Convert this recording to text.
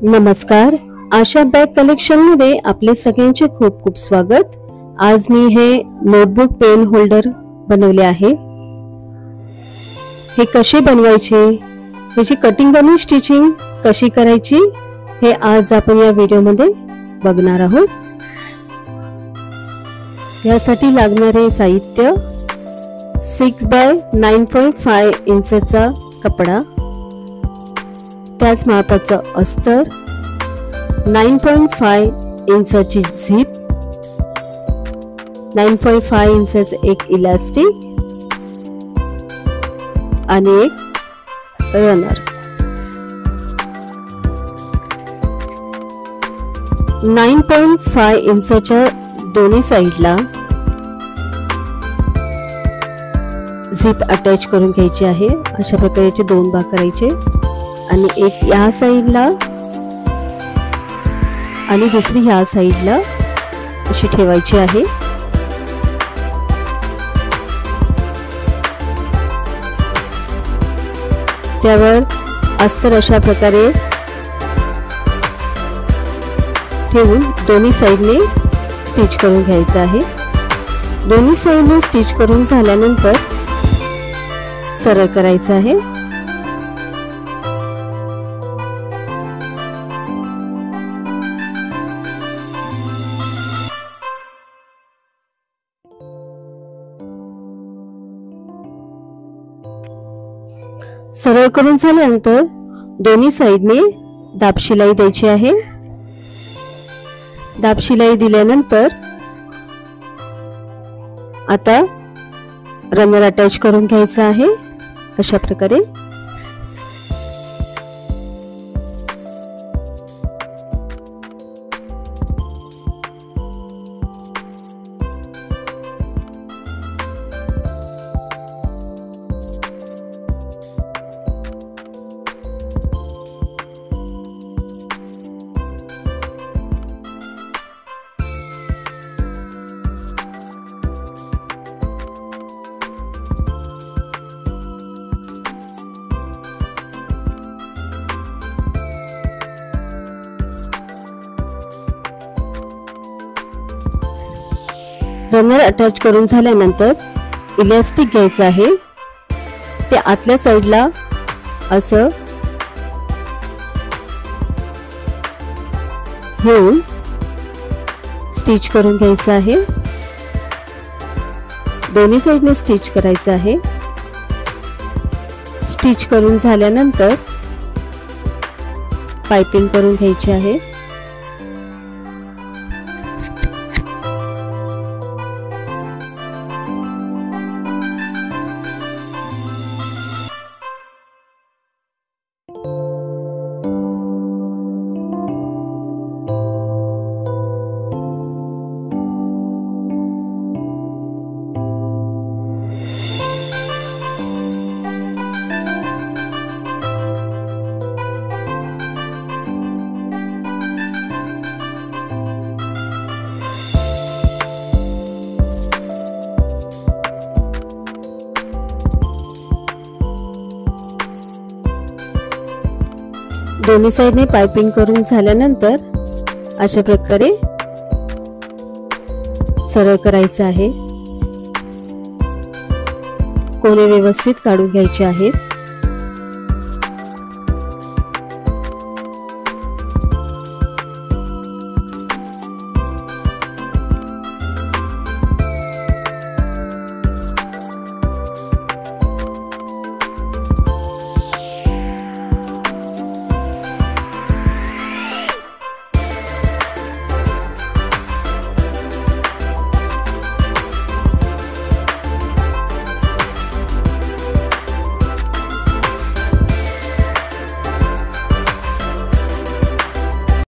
नमस्कार, आशा bag collection मध्ये आपले सगळ्यांचे खूप खूप स्वागत। आज मी हे नोटबुक पेन होल्डर बनवले आहे। हे कसे बनवायचे, याची कटिंग आणि स्टिचिंग कशी करायची हे आज आपण या व्हिडिओ मध्ये बघणार आहोत। यासाठी लागणारे साहित्य 6 बाय 9.5 इंचचा कपडा, त्याच मापाचं अस्तर, 9.5 इंचाची झिप, 9.5 इंचाचं एक इलास्टिक आणि एक रनर। 9.5 इंचाच्या दोन्ही साइडला झिप अटॅच करून घ्यायची आहे। अशा प्रकारचे दोन भाग करायचे आणि एक या साइडला आणि दुसरी ह्या साइडला अशी ठेवायची आहे। त्यावर अस्तर अशा प्रकारे ठेवून दोन्ही साइडने स्टिच करून घ्यायचं आहे। दोन्ही साइडने स्टिच करून झाल्यानंतर सरळ करायचं आहे। सरळ करून झाल्यानंतर दोन्ही साइडने दाब शिलाई द्यायची आहे। दाब शिलाई दिल्यानंतर आता रनर अटॅच करून घ्यायचा आहे अशा प्रकारे। रनर अटॅच करून झाल्यानंतर इलास्टिक घ्यायचं आहे। ते आतल्या साइडला असं घेऊन स्टिच करून घ्यायचं आहे। दोन्ही साइडने स्टिच करायचं आहे। स्टिच करून झाल्यानंतर पाइपिंग करून घ्यायची आहे। दोन्ही साइडने पाइपिंग करून झाल्यानंतर अशा प्रकारे सरळ करायचं आहे। कोने व्यवस्थित काढून घ्यायचे आहेत।